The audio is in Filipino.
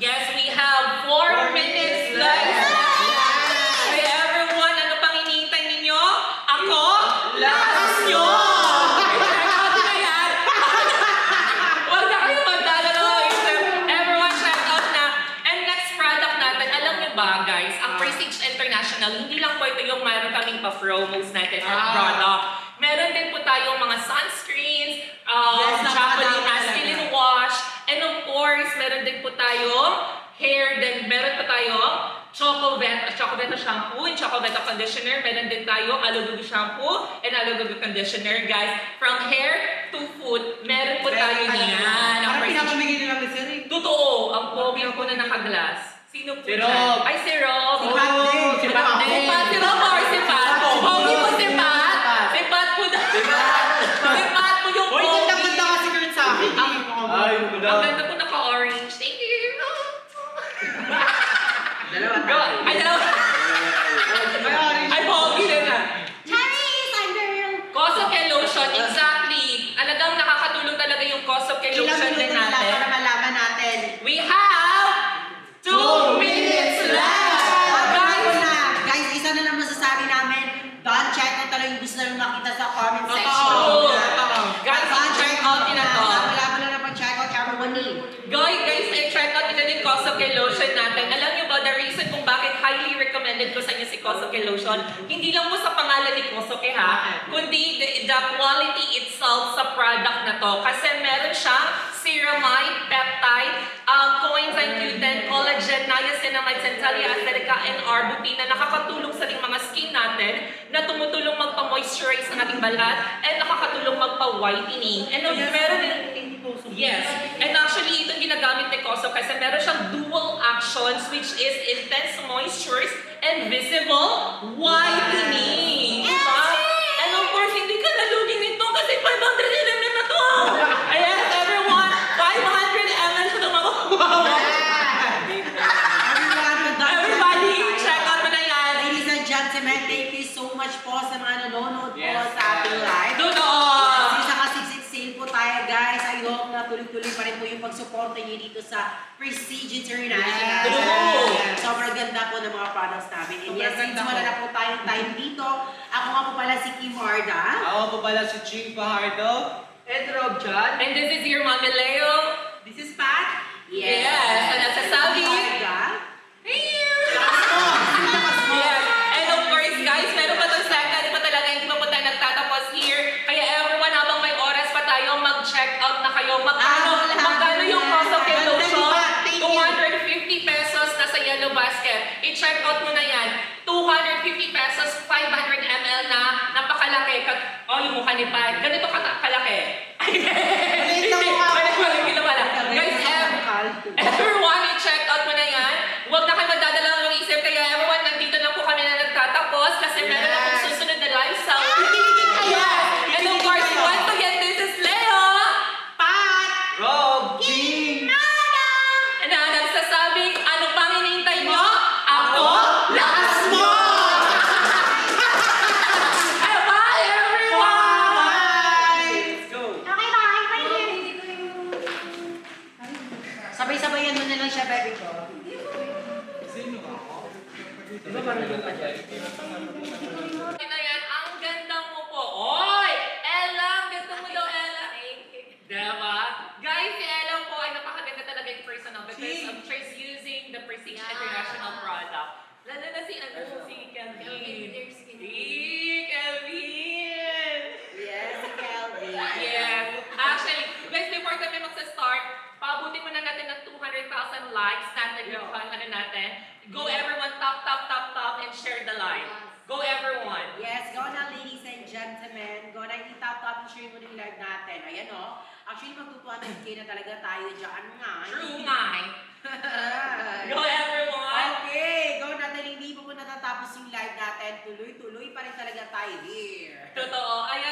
Yes, we have 4 minutes left. Hey everyone, ano pang hinihintay ninyo? Ako? Lakas nyo! Check out na yan! Huwag na kayo magdadalo. Everyone, check out na. And next product natin, alam niyo ba guys, ang Prestige International, hindi lang po ito yung mayroon kaming pa-promos natin or product. Meron din po tayong mga sunscreens, chocolate masculine wash, and of course, meron din po tayo hair, then meron pa tayo Chocoveta shampoo and Chocoveta conditioner. Meron din tayo Aloe Vera shampoo and Aloe Vera conditioner, guys. From hair to foot, meron po tayo niyan. Parang pinapamigay nila ng sir. Totoo, ang pogi po na naka-glass. Sino po Si dyan? Rob. Ay, si Rob. Si Pat din. Si Pat din. Si Rob or si Pat? Pogi po si Pat. Si Pat po na. Si Pat po yung Uy, pogi. ganda-ganda kasi Kurt sa akin. Ay, Ang madam. ganda po naka-orange. Thank you. Dalawa Go. Ay, dalawa. Ay, pogi din na. Chinese, I'm girl. Kosoke lotion, exactly. Alagang nakakatulong talaga yung Kosoke Ilang lotion din minuto na lang natin. para malaman natin. We have 2 minutes left. Guys, isa na lang masasabi namin. Don't check out talaga yung gusto na makita sa comment section. Totoo. Guys, Don't check out din na to. Wala mo na naman check out everyone need. Guys, check out nyo yung Kosoke lotion natin. Alam nyo ba, the reason kung bakit highly recommended ko sa inyo si Kosoke lotion, hindi lang po sa pangalan ni Kosoke ha, kundi the quality itself sa product na to. Kasi meron siyang ceramide, peptide, coenzyme Q10, collagen, niacinamide, centralia acetica, and arbutin na nakakatulong sa ating mga skin natin na tumutulong magpa-moisturize ng ating balat and nakakatulong magpa-whitening. And meron din yes. And actually, ito ginagamit ni Koso kasi meron siyang dual actions which is intense moisture and visible whitening. Diba? And of course, hindi ka nalugi nito kasi 500 ml na to. Ayan, everyone, 500 ml sa mga Everybody, check out mo na yan. Ladies and gentlemen, thank you so much po sa mga nanonood po sa ating live. Totoo. Kasi sa kasiksik sale po tayo, guys. I hope na tuloy-tuloy pa rin po yung pagsuporta niyo dito sa Prestige International. True. Sobrang ganda po ng mga products namin. And yes, since wala na po tayong time dito, ako nga po pala si Kim Marda. Ako po pala si Ching Fajardo. And Rob John. And this is your Mami Leo. This is Pat. Yes, and nasasabi. Yes. And of course, guys, meron pa itong second. Di ba talaga hindi pa po tayo nagtatapos here? Kaya everyone, habang may oras pa tayo, mag-check out na kayo. Magkano yung Kosoke lotion? 250 pesos na sa yellow basket. I-check out mo na yan. 250 pesos, 500 ml na napakalaki. Oh, yung mukha ni Pat. Ganito kalaki. Maliit lang mukha. Malaki na pala. Guys, everyone, i-check out mo na yan. Huwag na kayo magdadala ng isip. Kaya everyone, nandito na po kami na nagtatapos kasi meron akong susunod na live sa... Yes! And of course, once again, this is Leo! Pat! Rob, Ching. And nagsasabing, ano pang hinihintay nyo? Ako? Lakas mo! Bye, everyone! Let's go. Okay, bye. Bye. Sabay-sabayan mo na lang siya, baby ko. Diba marunong ka dyan? Na yan, ang ganda mo po. Oy! Ella, ang ganda mo daw, Ella. Diba? Guys, si Ella po ay napakaganda talaga yung personal because of she's using the Prestige International product. Lalo na si Kelvin. Kelvin! Yes, si Kelvin. Yes. Actually, guys, before kami magsa-start, paabutin muna natin ng 200,000 likes natin yung ano natin. Go everyone, tap, and share the live. Go everyone. Yes, go na ladies and gentlemen. Go na itap-tap and share mo yung live natin. Ayan o. Actually, magtutuan-200K na talaga tayo dyan nga. True nga. Go everyone. Okay, go na dahil hindi pa po natatapos yung live natin. Tuloy-tuloy pa rin talaga tayo here. Totoo. Ayan